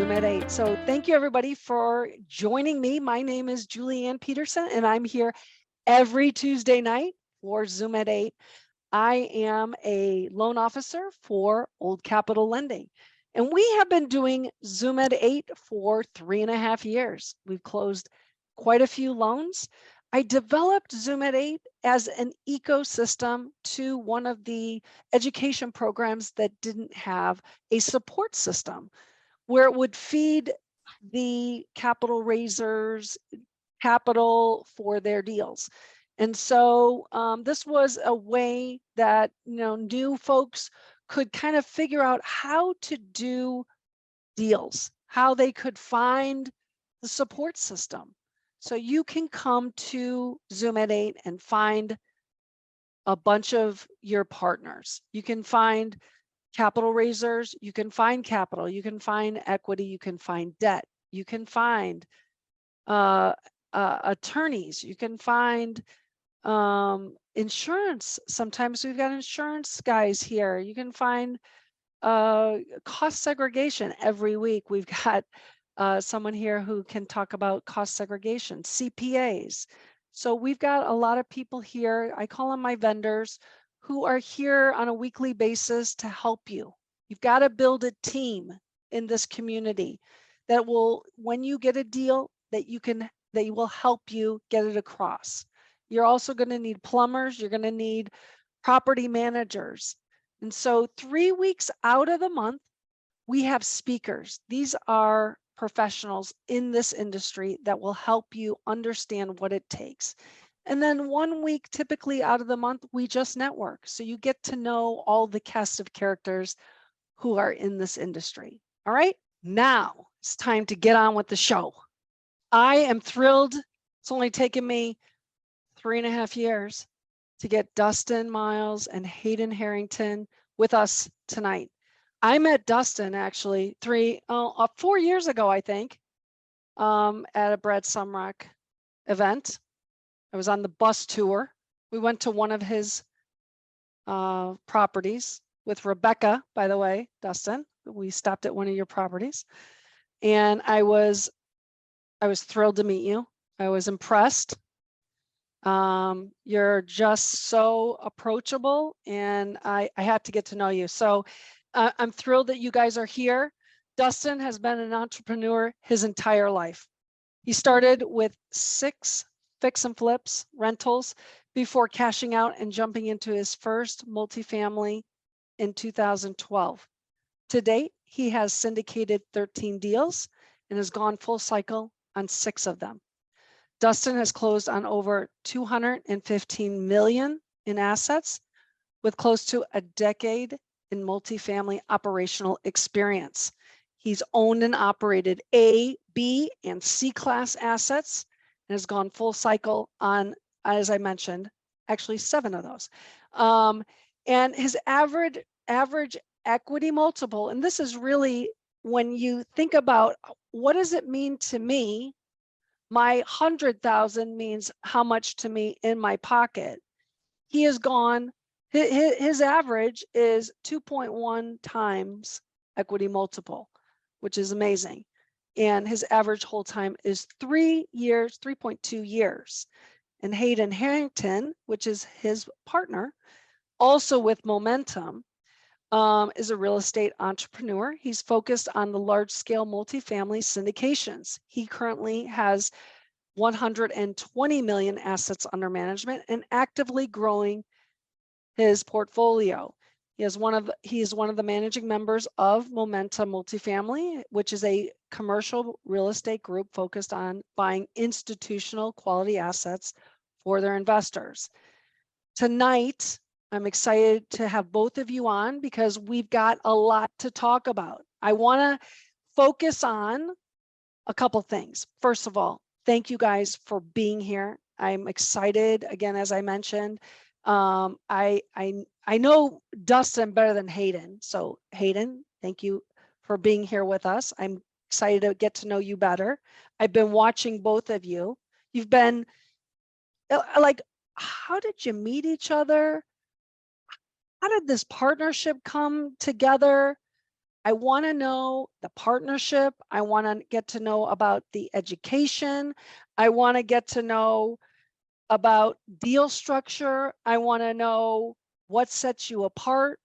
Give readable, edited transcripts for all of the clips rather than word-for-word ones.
Zoom at 8. So thank you everybody for joining me. My name is Julie-Ann Peterson and I'm here every Tuesday night for Zoom at 8. I am a loan officer for Old Capital Lending. And we have been doing Zoom at 8 for 3.5 years. We've closed quite a few loans. I developed Zoom at 8 as an ecosystem to one of the education programs that didn't have a support system where it would feed the capital raisers capital for their deals. And so this was a way that new folks could kind of figure out how to do deals, how they could find the support system. So you can come to Zoom at 8 and find a bunch of your partners. You can find capital raisers, you can find capital, you can find equity, you can find debt, you can find attorneys, you can find insurance. Sometimes we've got insurance guys here. You can find cost segregation every week. We've got someone here who can talk about cost segregation, CPAs. So we've got a lot of people here. I call them my vendors who are here on a weekly basis to help you. You've got to build a team in this community that will, when you get a deal, that they will help you get it across. You're also going to need plumbers. You're going to need property managers. And so 3 weeks out of the month, we have speakers. These are professionals in this industry that will help you understand what it takes. And then 1 week, typically out of the month, we just network. So you get to know all the cast of characters who are in this industry. All right, now it's time to get on with the show. I am thrilled. It's only taken me 3.5 years to get Dustin Miles and Hayden Harrington with us tonight. I met Dustin actually 4 years ago, I think, at a Brad Sumrock event. I was on the bus tour. We went to one of his properties with Rebecca, by the way, Dustin. We stopped at one of your properties. And I was thrilled to meet you. I was impressed. You're just so approachable and I had to get to know you. So I'm thrilled that you guys are here. Dustin has been an entrepreneur his entire life. He started with 6 fix and flips rentals before cashing out and jumping into his first multifamily in 2012. To date, he has syndicated 13 deals and has gone full cycle on 6 of them. Dustin has closed on over 215 million in assets with close to a decade in multifamily operational experience. He's owned and operated A, B, and C class assets and has gone full cycle on, as I mentioned, actually 7 of those. And his average equity multiple, and this is really when you think about what does it mean to me, my 100,000 means how much to me in my pocket. He has gone, his average is 2.1 times equity multiple, which is amazing. And his average hold time is 3 years, 3.2 years. And Hayden Harrington, which is his partner, also with Momentum, is a real estate entrepreneur. He's focused on the large scale multifamily syndications. He currently has 120 million assets under management and actively growing his portfolio. He is one of the managing members of Momentum Multifamily, which is a commercial real estate group focused on buying institutional quality assets for their investors. Tonight, I'm excited to have both of you on because we've got a lot to talk about. I want to focus on a couple things. First of all, thank you guys for being here. I'm excited. Again, as I mentioned, I know Dustin better than Hayden. So Hayden, thank you for being here with us. I'm excited to get to know you better. I've been watching both of you. You've been like, how did you meet each other? How did this partnership come together? I want to know the partnership. I want to get to know about the education. I want to get to know about deal structure. I want to know what sets you apart.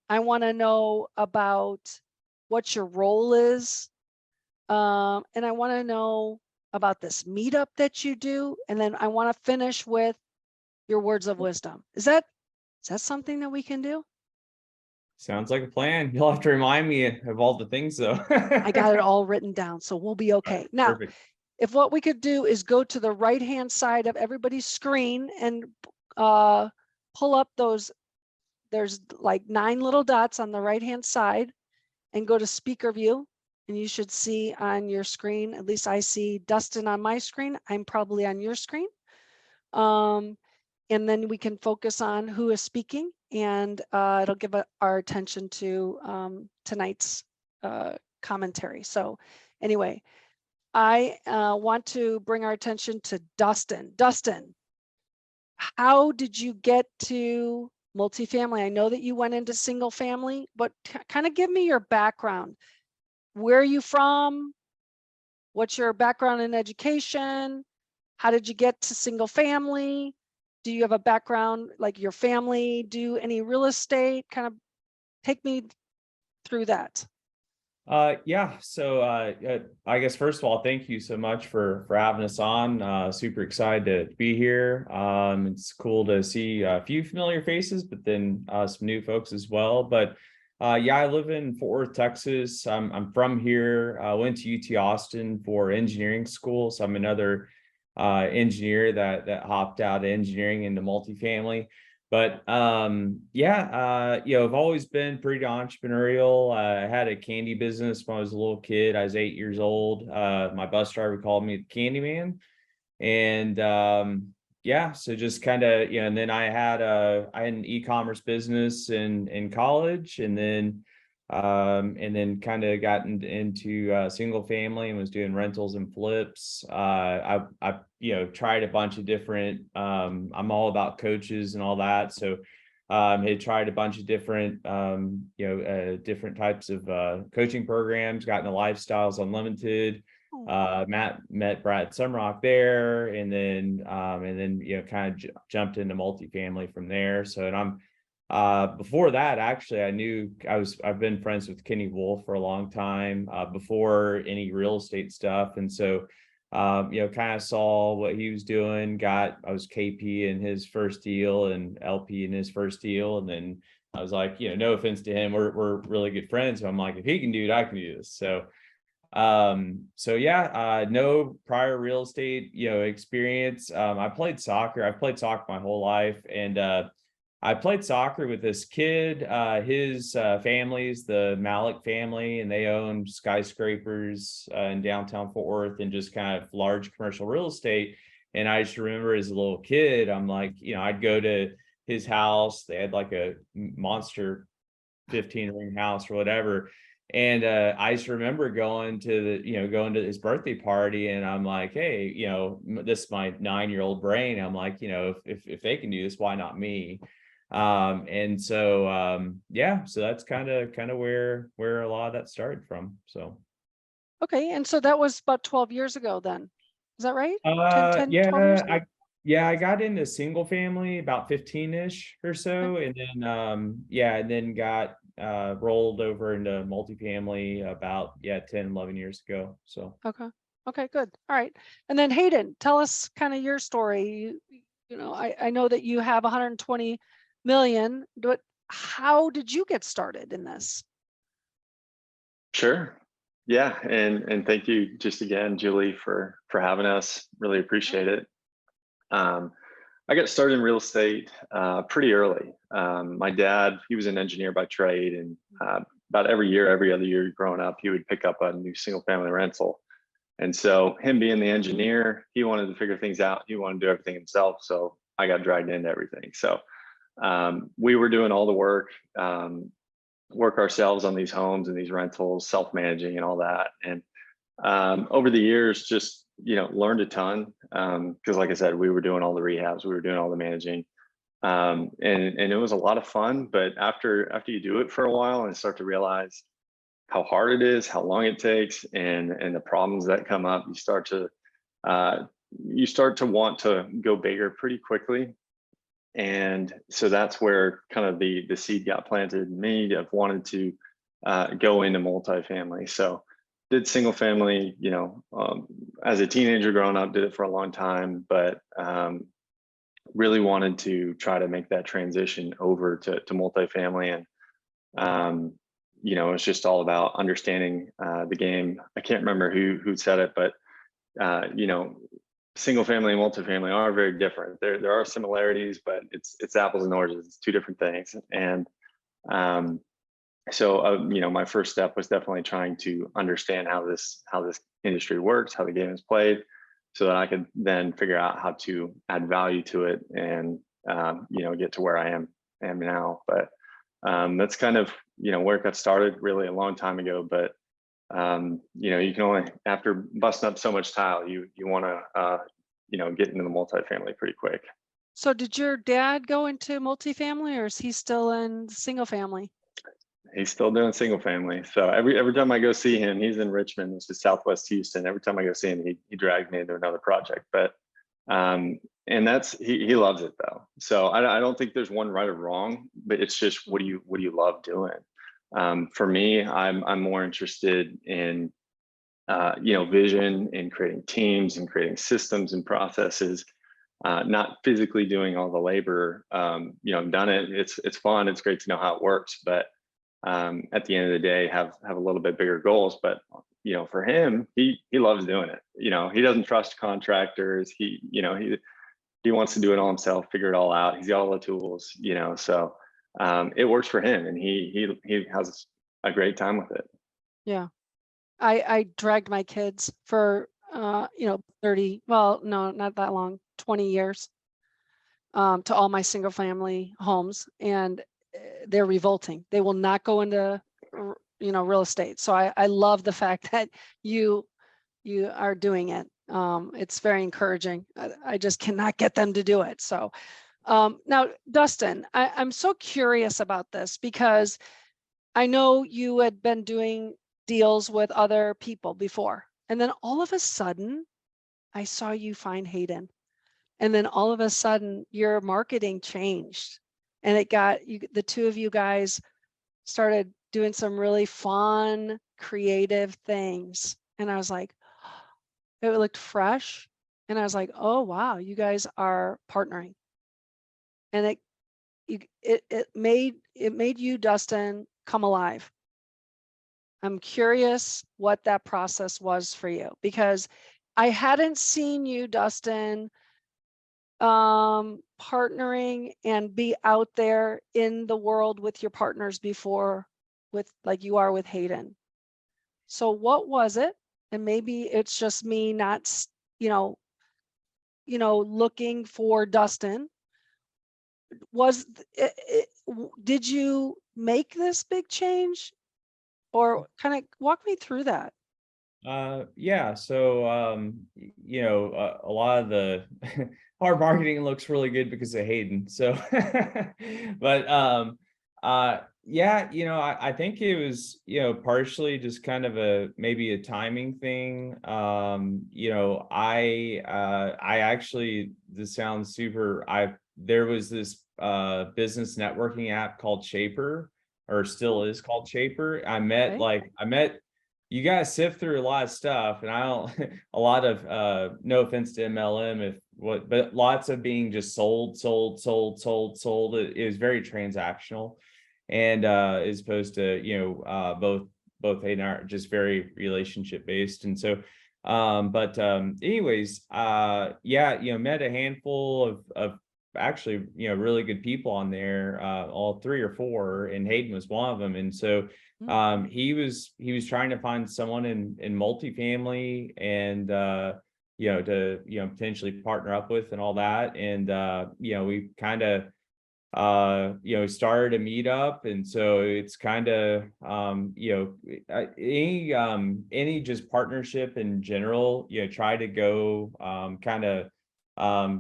I want to know about what your role is. And I want to know about this meetup that you do. And then I want to finish with your words of wisdom. Is that something that we can do? Sounds like a plan. You'll have to remind me of all the things though. I got it all written down, so we'll be okay. Now, Perfect. if what we could do is go to the right-hand side of everybody's screen and pull up those, there's like 9 little dots on the right-hand side, and go to speaker view. And you should see on your screen, at least I see Dustin on my screen. I'm probably on your screen. And then we can focus on who is speaking, and it'll give our attention to tonight's commentary. So anyway, I want to bring our attention to Dustin. Dustin, how did you get to multifamily? I know that you went into single family, but kind of give me your background. Where are you from? What's your background in education? How did you get to single family? Do you have a background, like your family do any real estate? Kind of take me through that. Yeah. So I guess first of all, thank you so much for having us on. Super excited to be here. It's cool to see a few familiar faces, but then some new folks as well. But yeah, I live in Fort Worth, Texas. I'm from here. I went to UT Austin for engineering school, so I'm another engineer that hopped out of engineering into multifamily. But yeah, I've always been pretty entrepreneurial. I had a candy business when I was a little kid. I was 8 years old. My bus driver called me the Candy Man, and yeah, so just kind of, and then I had an e-commerce business in college, and then kind of gotten into single family and was doing rentals and flips. I tried a bunch of different, I'm all about coaches and all that. So had tried a bunch of different, different types of coaching programs, gotten the Lifestyles Unlimited, met Brad Sumrock there, and then kind of jumped into multifamily from there. So, and I'm before that, actually, I've been friends with Kenny Wolf for a long time, before any real estate stuff. And so, kind of saw what he was doing, I was KP in his first deal and LP in his first deal. And then I was like, no offense to him, we're really good friends. So I'm like, if he can do it, I can do this. So, yeah, no prior real estate, experience. I've played soccer my whole life. And, I played soccer with this kid. His family's the Malik family, and they own skyscrapers in downtown Fort Worth and just kind of large commercial real estate. And I just remember as a little kid, I'm like, I'd go to his house. They had like a monster 15-ring house or whatever. And I just remember going to his birthday party, and I'm like, hey, this is my 9-year-old brain. I'm like, if they can do this, why not me? And so yeah, so that's kind of where a lot of that started from. So Okay, and so that was about 12 years ago then. Is that right? 10, 12 years ago? I got into single family about 15-ish or so, Okay. and then and then got rolled over into multifamily about 10, 11 years ago. So Okay, good. All right. And then Hayden, tell us kind of your story. I know that you have 120 million, but how did you get started in this? Sure. Yeah, and thank you just again, Julie, for having us. Really appreciate it. I got started in real estate pretty early. My dad, he was an engineer by trade, and about every other year growing up, he would pick up a new single family rental. And so him being the engineer, he wanted to figure things out. He wanted to do everything himself. So I got dragged into everything. So we were doing all the work, work ourselves on these homes and these rentals, self-managing and all that. And over the years, just, learned a ton. Cause like I said, we were doing all the rehabs, we were doing all the managing. And it was a lot of fun, but after you do it for a while and start to realize how hard it is, how long it takes, and the problems that come up, you start to want to go bigger pretty quickly. And so that's where kind of the seed got planted in me of wanted to go into multifamily. So did single family, as a teenager growing up, did it for a long time, but really wanted to try to make that transition over to multifamily. And it's just all about understanding the game. I can't remember who said it, but single family and multifamily are very different. There are similarities, but it's apples and oranges. It's two different things. And so my first step was definitely trying to understand how this industry works, how the game is played, so that I could then figure out how to add value to it and get to where I am now. But that's kind of where it got started really a long time ago. But you can only, after busting up so much tile, you want to get into the multifamily pretty quick. So did your dad go into multifamily, or is he still in single family? He's still doing single family. So every time I go see him, he's in Richmond, which is Southwest Houston. Every time I go see him, he drags me into another project. But and that's he loves it though. So I don't think there's one right or wrong, but it's just what do you love doing? For me, I'm more interested in vision and creating teams and creating systems and processes, not physically doing all the labor. I've done it. It's fun. It's great to know how it works, but at the end of the day, have a little bit bigger goals. But for him, he loves doing it. He doesn't trust contractors. He wants to do it all himself, figure it all out. He's got all the tools. So it works for him, and he has a great time with it. Yeah. I dragged my kids for 30, well, no, not that long, 20 years, to all my single family homes, and they're revolting. They will not go into real estate. So I love the fact that you are doing it. It's very encouraging. I just cannot get them to do it. So now, Dustin, I'm so curious about this because I know you had been doing deals with other people before, and then all of a sudden I saw you find Hayden, and then all of a sudden your marketing changed, and it got you, the two of you guys started doing some really fun, creative things, and I was like, it looked fresh, and I was like, oh wow, you guys are partnering, and it made you, Dustin, come alive. I'm curious what that process was for you, because I hadn't seen you, Dustin, partnering and be out there in the world with your partners before, with like you are with Hayden. So what was it? And maybe it's just me not, looking for Dustin. Did you make this big change? Or kind of walk me through that. Yeah. So, a lot of the our marketing looks really good because of Hayden. So, but, yeah, I think it was, partially just kind of maybe a timing thing. I actually, this sounds super, there was this, business networking app called Shaper, or still is called Shaper. I met you guys sift through a lot of stuff, and I don't a lot of no offense to MLM but lots of being just sold. It was very transactional, and as opposed to both Hayden and I are just very relationship based. And so anyways, met a handful of actually really good people on there, all 3 or 4, and Hayden was one of them. And so he was trying to find someone in multifamily, and to potentially partner up with and all that. And we kind of started a meetup, and so it's kind of any just partnership in general, try to go kind of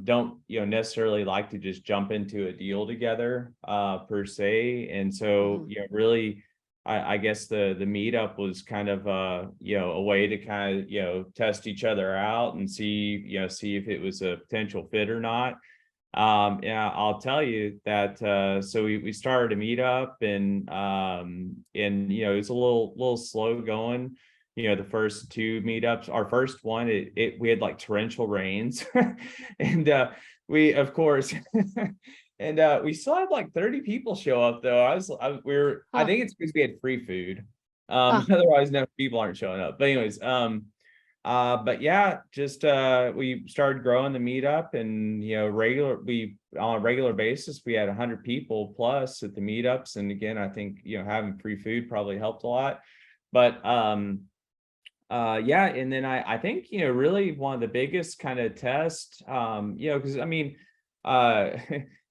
don't necessarily like to just jump into a deal together per se. And so really I guess the meetup was kind of a way to kind of test each other out and see if it was a potential fit or not. Yeah, I'll tell you that so we started a meetup, and it's a little slow going. The first two meetups, our first one, we had like torrential rains, and we of course and we still had like 30 people show up though. I think it's because we had free food. Otherwise no people aren't showing up. But anyways, but yeah, just we started growing the meetup, and on a regular basis we had 100 people plus at the meetups. And again, I think having free food probably helped a lot. But yeah, and then I think really one of the biggest kind of tests, because I mean,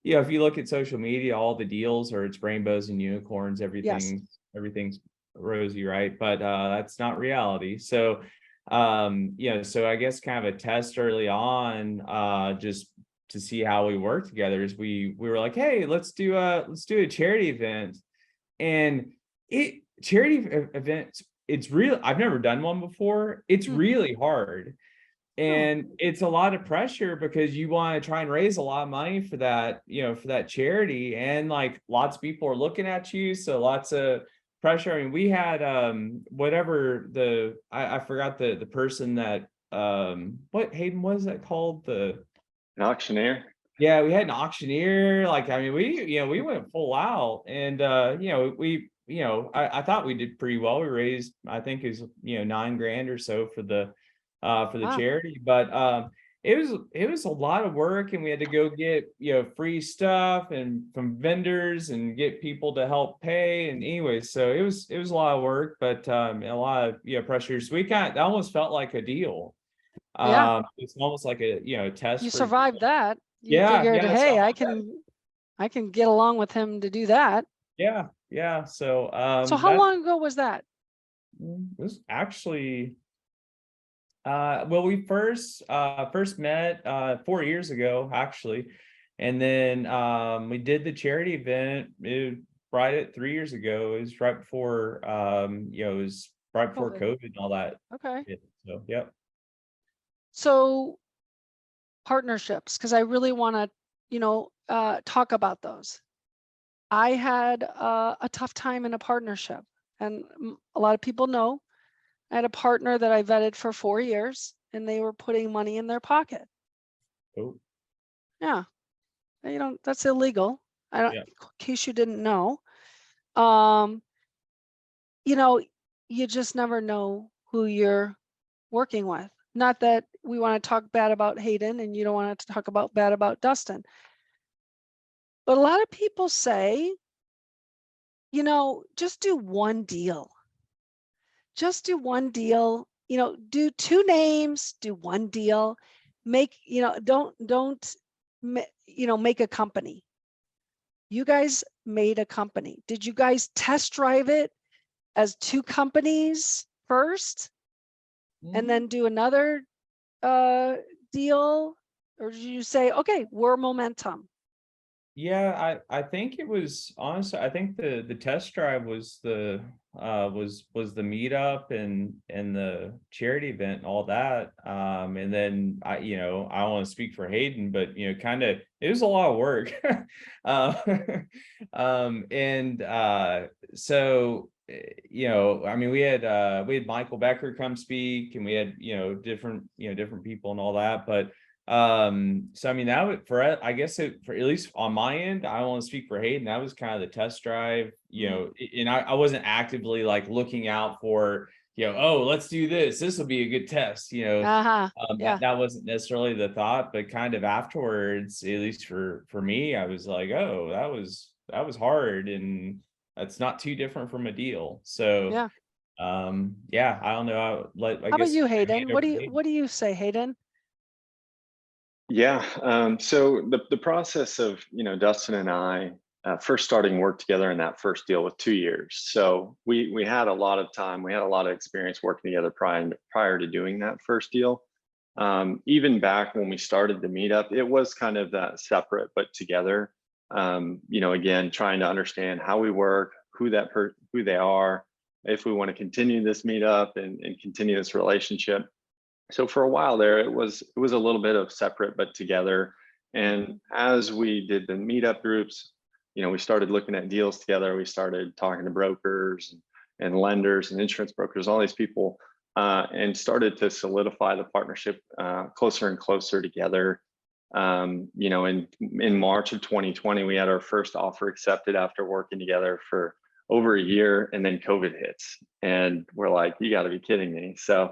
if you look at social media, all the deals are it's rainbows and unicorns, Yes. everything's rosy, right? But that's not reality. So so I guess kind of a test early on, just to see how we work together, is we were like, hey, let's do a charity event. And charity events, it's real. I've never done one before. It's really hard. And it's a lot of pressure because you want to try and raise a lot of money for that, for that charity. And like lots of people are looking at you. So lots of pressure. I mean, we had whatever I forgot the person that what Hayden was that called, An auctioneer. yeah, we had an auctioneer. Like, I mean, we went full out, and I thought we did pretty well. We raised, I think it was $9,000 or so for the Wow. charity. But it was a lot of work, and we had to go get free stuff and from vendors and get people to help pay. And anyways, so it was a lot of work, but a lot of pressures. That almost felt like a deal. Yeah. It's almost like a test You for survived that. You yeah, figured, yeah. hey, So I can get along with him to do that. yeah. So So how long ago was that? was actually well, we first met 4 years ago, actually. And then we did the charity event right at 3 years ago. It was right before it was right before COVID. COVID and all that. Okay. So yep. So partnerships, because I really want to, talk about those. I had a tough time in a partnership, and a lot of people know I had a partner that I vetted for 4 years, and they were putting money in their pocket. Oh. Yeah, that's illegal. I don't, Yeah. in case you didn't know. Um, you just never know who you're working with. Not that we want to talk bad about Hayden, and you don't want to talk bad about Dustin. But a lot of people say, just do one deal. Just do one deal, do two names, do one deal, make, don't, make a company. You guys made a company. Did you guys test drive it as two companies first and then do another deal? Or did you say, okay, we're momentum? Yeah, I think it was honestly, I think the test drive was the the meetup and the charity event and all that. And then I don't want to speak for Hayden, but kind of it was a lot of work. uh, and so I mean, we had Michael Becker come speak, and we had different people and all that. But so I mean, that would I guess for at least on my end, I don't want to speak for Hayden, that was kind of the test drive, and I wasn't actively like looking out for oh, let's do this will be a good test, Yeah. that wasn't necessarily the thought. But kind of afterwards, at least for me, I was like, oh, that was hard, and that's not too different from a deal. So Yeah. yeah, I don't know, I How about guess you, hand Hayden? over to Hayden. What do you say, Hayden? Yeah. So the process of Dustin and I first starting work together in that first deal was 2 years. So we had a lot of time. We had a lot of experience working together prior to doing that first deal. Even back when we started the meetup, it was kind of that separate but together. Again, trying to understand how we work, who they are, if we want to continue this meetup and continue this relationship. So for a while there, it was a little bit of separate but together. And as we did the meetup groups, we started looking at deals together. We started talking to brokers and lenders and insurance brokers, all these people, and started to solidify the partnership closer and closer together. In March of 2020, we had our first offer accepted after working together for over a year, and then COVID hits, and we're like, you got to be kidding me. So,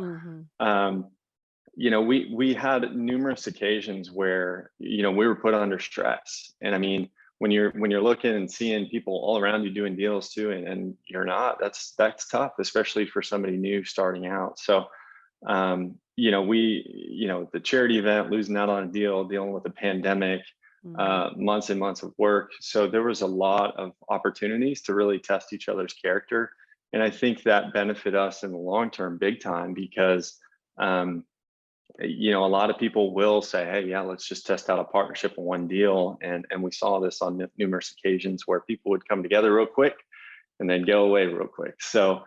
we had numerous occasions where we were put under stress, and I mean, when you're looking and seeing people all around you doing deals too, and you're not, that's tough, especially for somebody new starting out. So, the charity event, losing out on a deal, dealing with the pandemic, months and months of work. So there was a lot of opportunities to really test each other's character. And I think that benefit us in the long term big time, because a lot of people will say, hey, yeah, let's just test out a partnership in one deal. And we saw this on numerous occasions where people would come together real quick and then go away real quick. So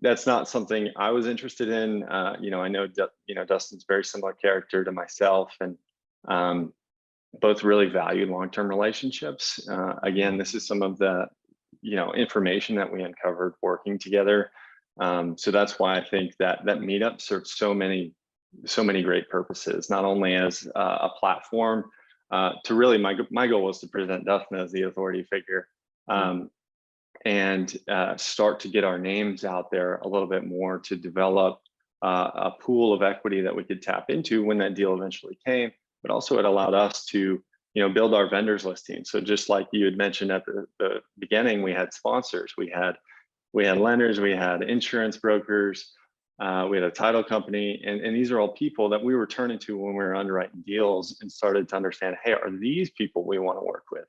that's not something I was interested in. I know Dustin's very similar character to myself, and both really value long-term relationships. Again, this is some of the information that we uncovered working together. So that's why I think that meetup serves so many great purposes, not only as a platform to really, my goal was to present Dustin as the authority figure, and start to get our names out there a little bit more, to develop a pool of equity that we could tap into when that deal eventually came. But also it allowed us to build our vendors listing. So just like you had mentioned at the beginning, we had sponsors, we had lenders, we had insurance brokers, we had a title company, and these are all people that we were turning to when we were underwriting deals, and started to understand, hey, are these people we want to work with?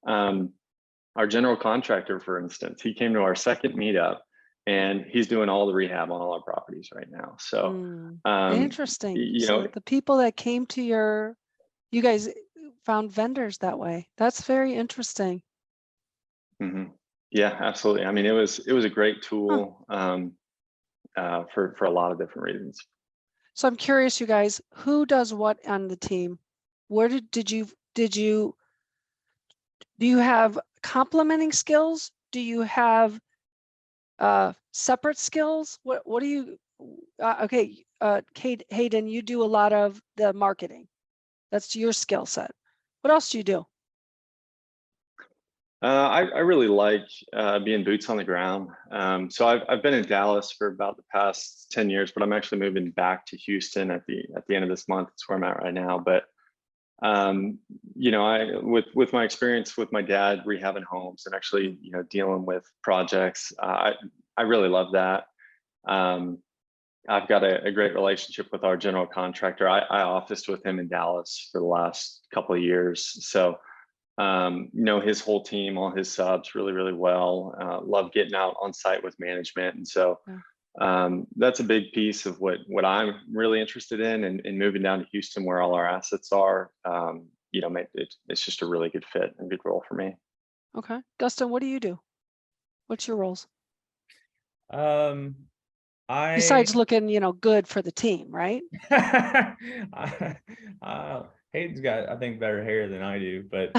Our general contractor, for instance, he came to our second meetup, and he's doing all the rehab on all our properties right now. So interesting. So the people that came to you guys found vendors that way. That's very interesting. Yeah, absolutely. I mean, it was a great tool for a lot of different reasons. So I'm curious, you guys, who does what on the team? Where do you have complementing skills? Do you have separate skills? What do you? Hayden, you do a lot of the marketing. That's your skill set. What else do you do? I really like being boots on the ground. So I've been in Dallas for about the past 10 years, but I'm actually moving back to Houston at the end of this month. That's where I'm at right now. But with my experience with my dad rehabbing homes and actually dealing with projects, I really love that. I've got a great relationship with our general contractor. I officed with him in Dallas for the last couple of years, so know his whole team, all his subs really, really well. Love getting out on site with management, and so that's a big piece of what I'm really interested in, and moving down to Houston where all our assets are. It's just a really good fit and good role for me. Okay, Dustin, what do you do? What's your roles? Besides looking, good for the team, right? Hayden's got, I think, better hair than I do, but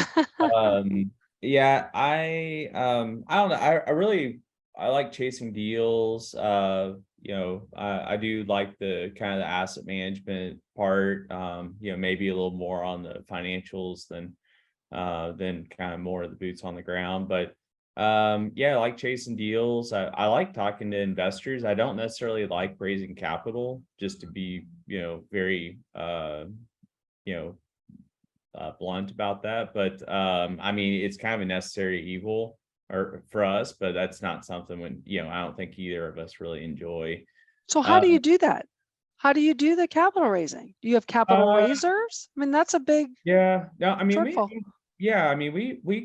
yeah, I don't know. I like chasing deals. I do like the kind of the asset management part. Maybe a little more on the financials than kind of more of the boots on the ground, but I like chasing deals. I like talking to investors. I don't necessarily like raising capital, just to be very blunt about that, but I mean, it's kind of a necessary evil for us, but that's not something I don't think either of us really enjoy. So how do you do that? How do you do the capital raising? Do you have capital raisers? I mean, that's a big shortfall. We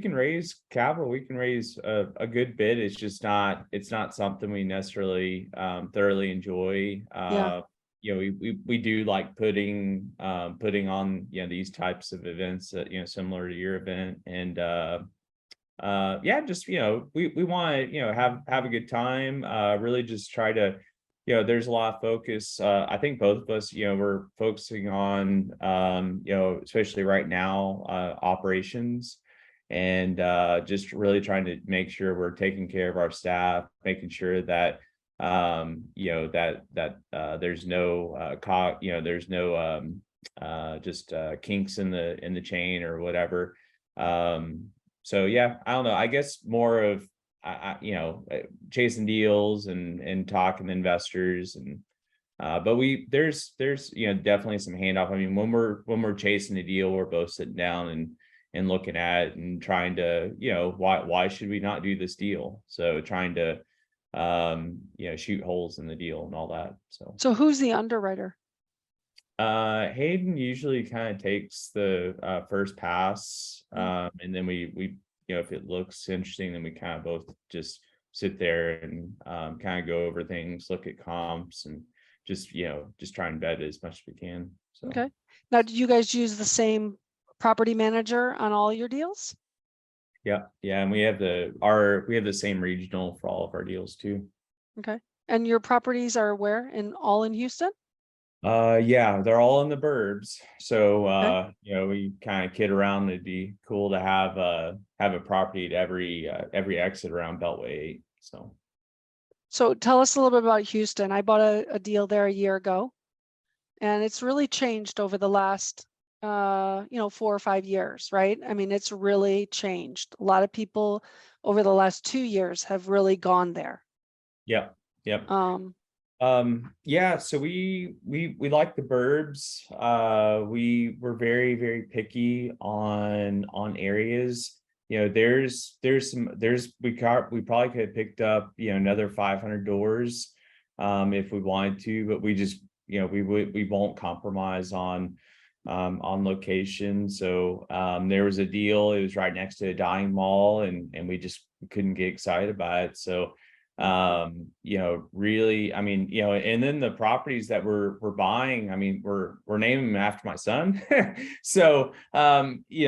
can raise capital. We can raise a good bit. It's just it's not something we necessarily thoroughly enjoy. We do like putting on these types of events that similar to your event, and yeah, just, we want to, have a good time, really just try to, there's a lot of focus. I think both of us, we're focusing on, especially right now, operations, and just really trying to make sure we're taking care of our staff, making sure that, there's no, there's no, just kinks in the chain or whatever. So yeah, I don't know. I guess more of chasing deals and talking to investors, and but there's definitely some handoff. I mean, when we're chasing a deal, we're both sitting down and looking at it and trying to, why should we not do this deal? So trying to shoot holes in the deal and all that. So who's the underwriter? Hayden usually kind of takes the first pass, and then we if it looks interesting, then we kind of both just sit there and kind of go over things, look at comps, and just try and vet as much as we can. So Okay. Now, do you guys use the same property manager on all your deals? yeah, and we have the same regional for all of our deals too. Okay. And your properties are where? All in Houston? Yeah, they're all in the burbs. So Okay. we kind of kid around. It'd be cool to have a property at every exit around Beltway 8. So tell us a little bit about Houston. I bought a deal there a year ago, and it's really changed over the last 4 or 5 years, right? I mean, it's really changed. A lot of people over the last 2 years have really gone there. Yep. Yeah, so we like the burbs. We were very, very picky on areas. We probably could have picked up, another 500 doors if we wanted to, but we just, we won't compromise on location. So there was a deal, it was right next to a dining mall, and we just couldn't get excited about it. So really, I mean, and then the properties that we're buying, I mean, we're naming them after my son. So we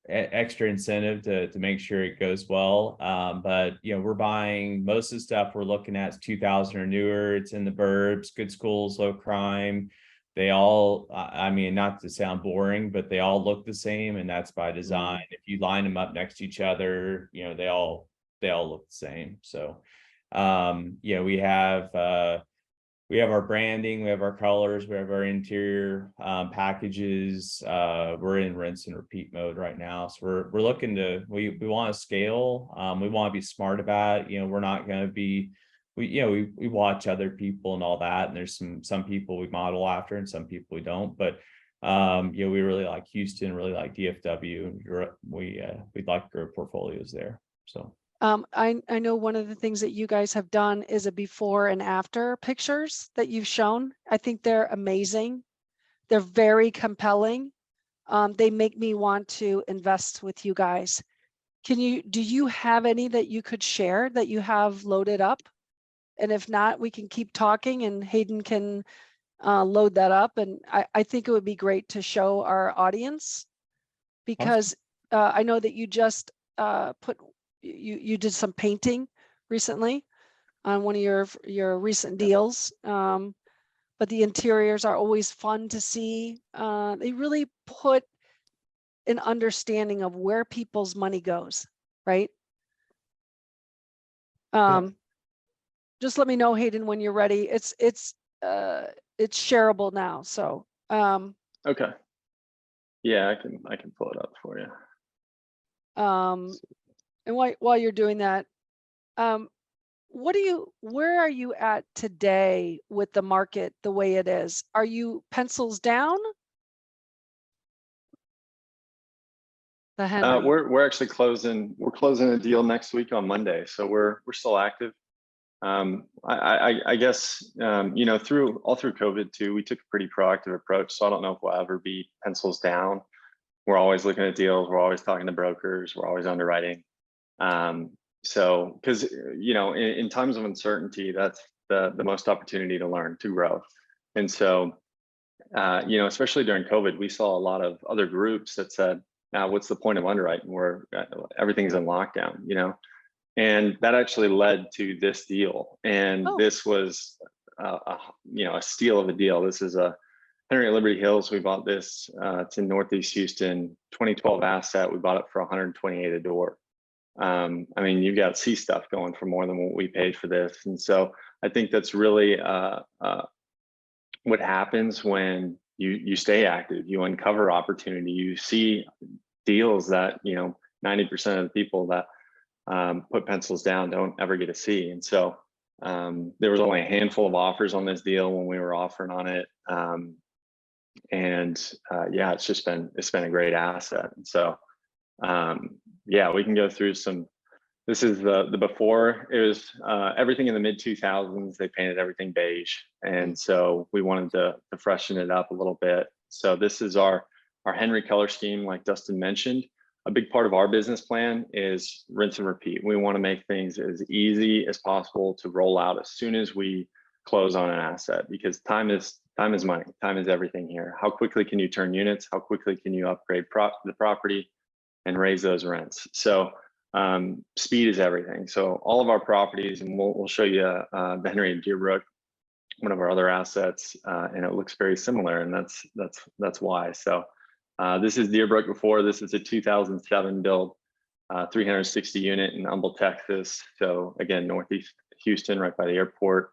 extra incentive to make sure it goes well. But we're buying most of the stuff we're looking at is 2000 or newer. It's in the burbs, good schools, low crime. They all, I mean, not to sound boring, but they all look the same, and that's by design. If you line them up next to each other, they all look the same. So we have our branding, we have our colors, we have our interior packages. We're in rinse and repeat mode right now, so we're looking to, we want to scale. We want to be smart about it. We're not going to be, we watch other people and all that, and there's some people we model after and some people we don't, but we really like Houston, really like DFW, and we'd like to grow portfolios there. So I know one of the things that you guys have done is a before and after pictures that you've shown. I think they're amazing. They're very compelling. They make me want to invest with you guys. Do you have any that you could share that you have loaded up? And if not, we can keep talking and Hayden can load that up. And I think it would be great to show our audience, because I know that you just you did some painting recently on one of your recent deals, but the interiors are always fun to see. They really put an understanding of where people's money goes, right? Just let me know, Hayden, when you're ready. It's shareable now, so Okay. Yeah, I can pull it up for you. And while you're doing that, where are you at today with the market the way it is? Are you pencils down? The Henry. We're actually closing a deal next week on Monday, so we're still active. I guess through COVID too, we took a pretty proactive approach. So I don't know if we'll ever be pencils down. We're always looking at deals. We're always talking to brokers. We're always underwriting. So because in times of uncertainty, that's the most opportunity to learn, to grow. And so especially during COVID, we saw a lot of other groups that said, now what's the point of underwriting where everything's in lockdown, you know? And that actually led to this deal. And Oh. this was, you know, a steal of a deal. This is a Henry at Liberty Hills. We bought this. It's in Northeast Houston, 2012 asset. We bought it for 128 a door. I mean, you've got C stuff going for more than what we paid for this. And so I think that's really what happens when you stay active, you uncover opportunity, you see deals that, you know, 90% of the people that put pencils down don't ever get a C. And so there was only a handful of offers on this deal when we were offering on it. Yeah, it's been a great asset. And so yeah, we can go through some. This is the before. It was everything in the mid 2000s. They painted everything beige, and so we wanted to freshen it up a little bit. So this is our Henry color scheme, like Dustin mentioned. A big part of our business plan is rinse and repeat. We want to make things as easy as possible to roll out as soon as we close on an asset, because time is money. Time is everything here. How quickly can you turn units? How quickly can you upgrade the property and raise those rents? So speed is everything. So all of our properties, and we'll show you the Henry and Deerbrook, one of our other assets, and it looks very similar, and that's why. So this is Deerbrook before. This is a 2007 build, 360 unit in Humble, Texas. So again, Northeast Houston, right by the airport.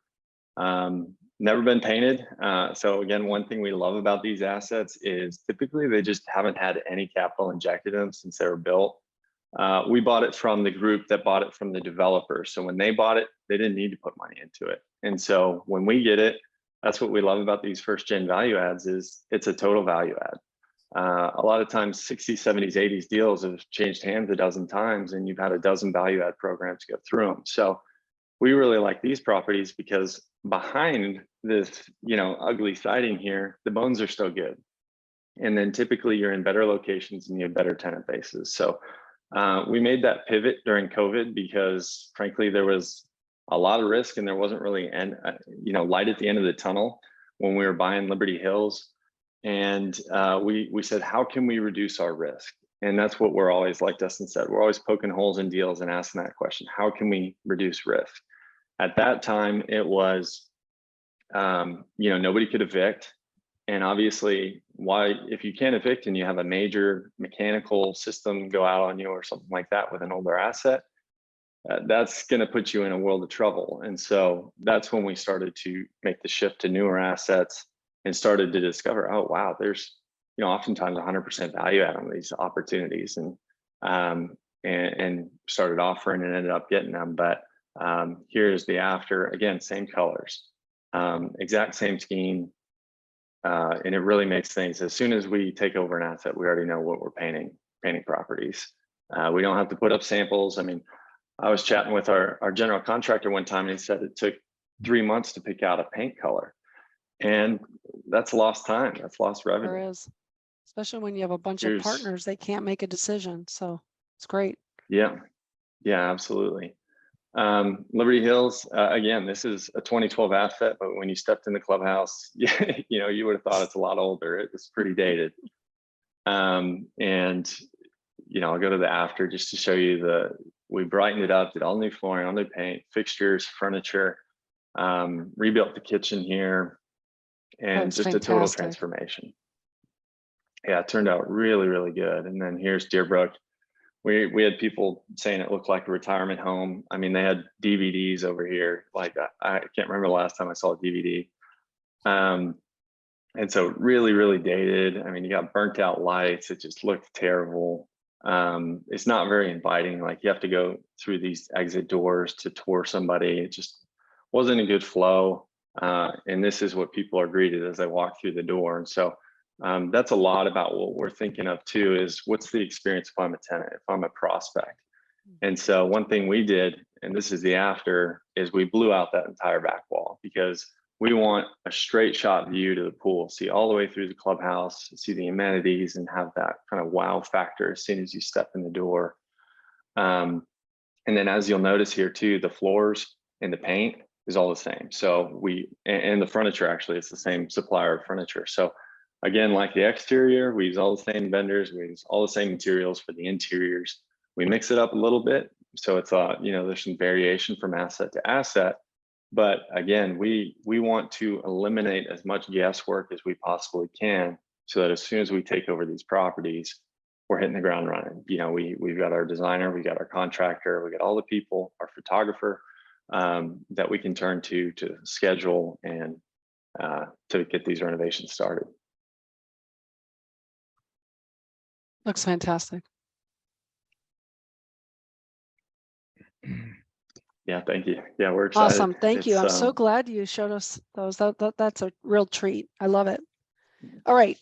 Never been painted. So again, one thing we love about these assets is typically they just haven't had any capital injected in them since they were built. We bought it from the group that bought it from the developer. So when they bought it, they didn't need to put money into it. And so when we get it, that's what we love about these first gen value adds is it's a total value add. A lot of times 60s, 70s, 80s deals have changed hands a dozen times and you've had a dozen value add programs go through them. So we really like these properties because behind this, you know, ugly siding here, the bones are still good. And then typically you're in better locations and you have better tenant bases. So we made that pivot during COVID because frankly, there was a lot of risk and there wasn't really light at the end of the tunnel when we were buying Liberty Hills. And we said, how can we reduce our risk? And that's what we're always, like Dustin said, we're always poking holes in deals and asking that question. How can we reduce risk? At that time, it was, nobody could evict. And obviously, if you can't evict and you have a major mechanical system go out on you or something like that with an older asset, that's going to put you in a world of trouble. And so that's when we started to make the shift to newer assets and started to discover, oh, wow, there's, oftentimes 100% value add on these opportunities, and started offering and ended up getting them. But here's the after, again, same colors, exact same scheme. And it really makes things, as soon as we take over an asset, we already know what we're painting properties. We don't have to put up samples. I mean, I was chatting with our general contractor one time and he said it took 3 months to pick out a paint color. And that's lost time, that's lost revenue. There is, especially when you have a bunch of partners, they can't make a decision. So it's great. Yeah, absolutely. Liberty Hills, again, this is a 2012 asset, but when you stepped in the clubhouse, you would have thought it's a lot older. It was pretty dated. I'll go to the after just to show you we brightened it up, did all new flooring, all new paint, fixtures, furniture, rebuilt the kitchen here, and just a total transformation. Yeah, it turned out really, really good. And then here's Deerbrook. We had people saying it looked like a retirement home. I mean, they had DVDs over here. Like I can't remember the last time I saw a DVD. And so really, really dated. I mean, you got burnt out lights. It just looked terrible. It's not very inviting. Like you have to go through these exit doors to tour somebody. It just wasn't a good flow. And this is what people are greeted as they walk through the door. And so that's a lot about what we're thinking of too, is what's the experience if I'm a tenant, if I'm a prospect. And so one thing we did, and this is the after, is we blew out that entire back wall because we want a straight shot view to the pool, see all the way through the clubhouse, see the amenities, and have that kind of wow factor as soon as you step in the door. And then as you'll notice here too, the floors and the paint is all the same. So and the furniture, actually, it's the same supplier of furniture. So again, like the exterior, we use all the same vendors, we use all the same materials for the interiors. We mix it up a little bit, so it's there's some variation from asset to asset. But again, we want to eliminate as much guesswork as we possibly can, so that as soon as we take over these properties, we're hitting the ground running. We've got our designer, we got our contractor, we got all the people, our photographer, that we can turn to schedule and to get these renovations started. Looks fantastic. Yeah, thank you. Yeah, we're excited. Awesome. Thank you. I'm so It's, glad you showed us those. That's a real treat. I love it. All right.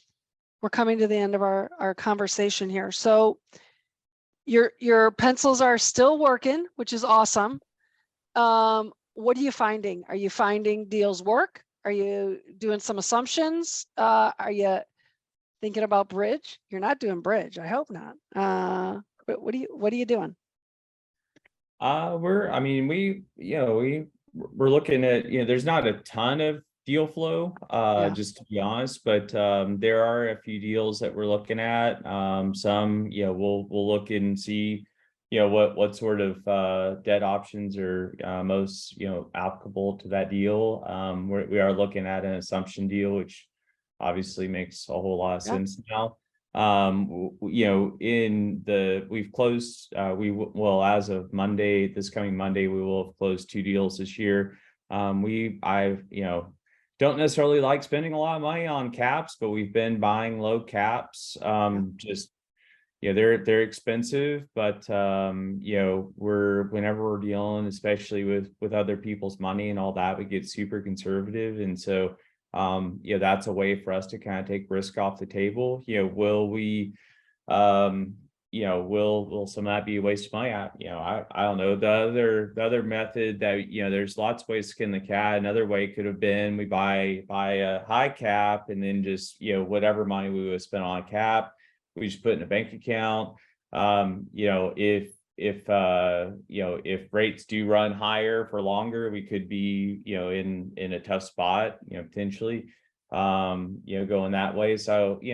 We're coming to the end of our conversation here. So your pencils are still working, which is awesome. What are you finding? Are you finding deals work? Are you doing some assumptions? Are you thinking about bridge? You're not doing bridge. I hope not. But what are you doing? We're looking at, there's not a ton of deal flow, Yeah. just to be honest, but there are a few deals that we're looking at. Some, we'll look and see, what sort of debt options are most, applicable to that deal. We are looking at an assumption deal, which obviously makes a whole lot of sense now. We've closed, as of Monday, this coming Monday, we will have closed 2 deals this year. Don't necessarily like spending a lot of money on caps, but we've been buying low caps. They're expensive, but whenever we're dealing, especially with other people's money and all that, we get super conservative. And so that's a way for us to kind of take risk off the table. Will we, will some of that be a waste of money? I don't know. The other method that, there's lots of ways to skin the cat. Another way could have been we buy a high cap, and then just, whatever money we would spend on a cap, we just put in a bank account. If rates do run higher for longer, we could be, in a tough spot, potentially, going that way. So, I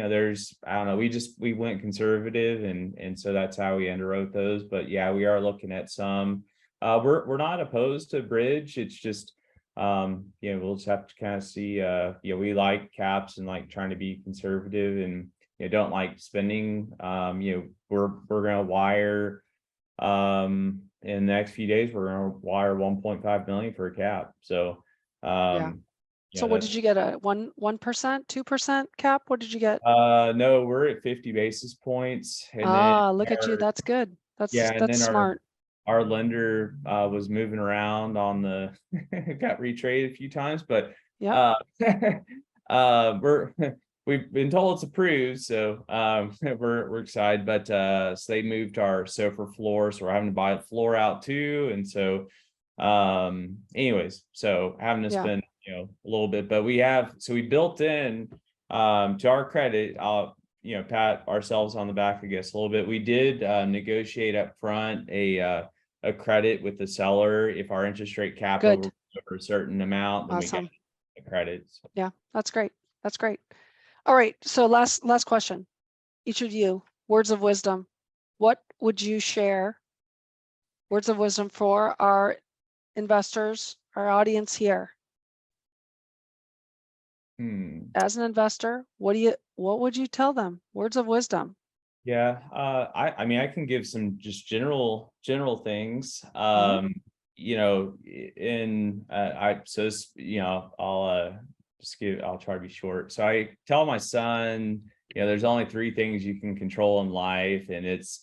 don't know, we went conservative, and so that's how we underwrote those. But yeah, we are looking at some, we're not opposed to bridge. It's just, we'll just have to kind of see, we like caps and like trying to be conservative, and don't like spending. We're going to wire, in the next few days, we're going to wire 1.5 million for a cap. So, So what did you get? A 1%, 2% cap? What did you get? No, we're at 50 basis points. And Look at you. That's good. That's then smart. our lender was moving around on the got retrated a few times, but Yeah. we've been told it's approved, so we're excited. But so they moved our SOFR floor, so we're having to buy a floor out too. And so anyways, so having to spend a little bit, but we built in, to our credit, I'll pat ourselves on the back, I guess, a little bit. We did negotiate up front a credit with the seller. If our interest rate cap over a certain amount, then we get a credit. So. Yeah, that's great. That's great. All right. So last question. Each of you, words of wisdom. What would you share? Words of wisdom for our investors, our audience here. As an investor, what would you tell them? Words of wisdom. Yeah, I can give some just general things. I'll try to be short. So I tell my son, there's only 3 things you can control in life, and it's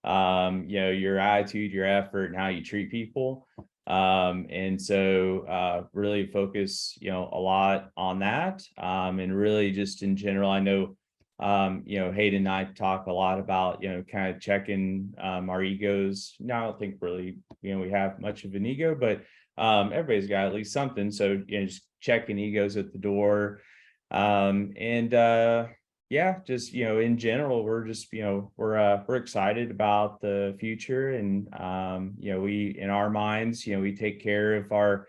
your attitude, your effort, and how you treat people. And so really focus a lot on that, and really just in general. I know Hayden and I talk a lot about kind of checking our egos. Now I don't think really we have much of an ego, but everybody's got at least something. So just checking egos at the door. Just in general, we're just we're excited about the future, and we, in our minds, we take care of our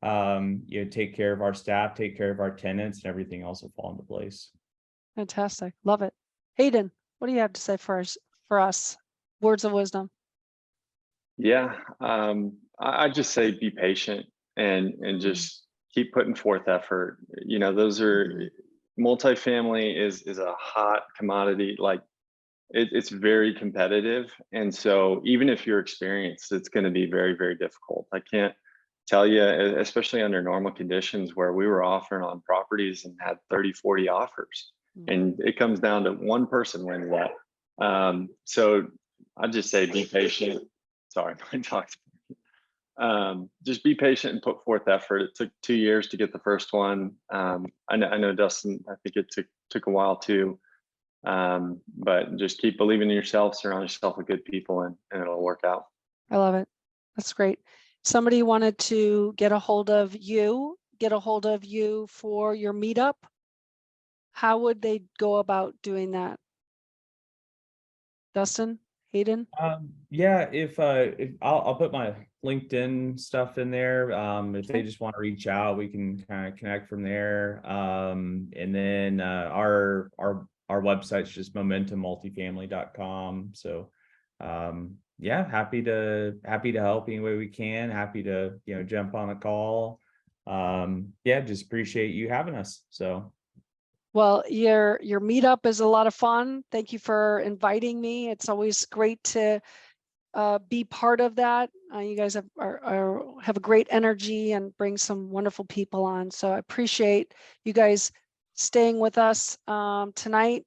take care of our staff, take care of our tenants, and everything else will fall into place. Fantastic. Love it. Hayden, what do you have to say for us? Words of wisdom. Yeah, I just say be patient and just keep putting forth effort. You know, those are multifamily is a hot commodity. Like it's very competitive, and so even if you're experienced, it's going to be very, very difficult. I can't tell you, especially under normal conditions where we were offering on properties and had 30, 40 offers, and it comes down to one person wins that. So I just say be patient. Sorry, my dog's. Just be patient and put forth effort. It took 2 years to get the first one. I know Dustin, I think it took a while too. But just keep believing in yourself, surround yourself with good people, and it'll work out. I love it. That's great. Somebody wanted to get a hold of you for your meetup. How would they go about doing that? Dustin, Hayden? Yeah, if I'll put my LinkedIn stuff in there. If they just want to reach out, we can kind of connect from there. And then our website's just momentummultifamily.com. So yeah, happy to help any way we can. Happy to, you know, jump on a call. Yeah, just appreciate you having us. So Well, your meetup is a lot of fun. Thank you for inviting me. It's always great to be part of that. You guys have a great energy and bring some wonderful people on. So I appreciate you guys staying with us tonight.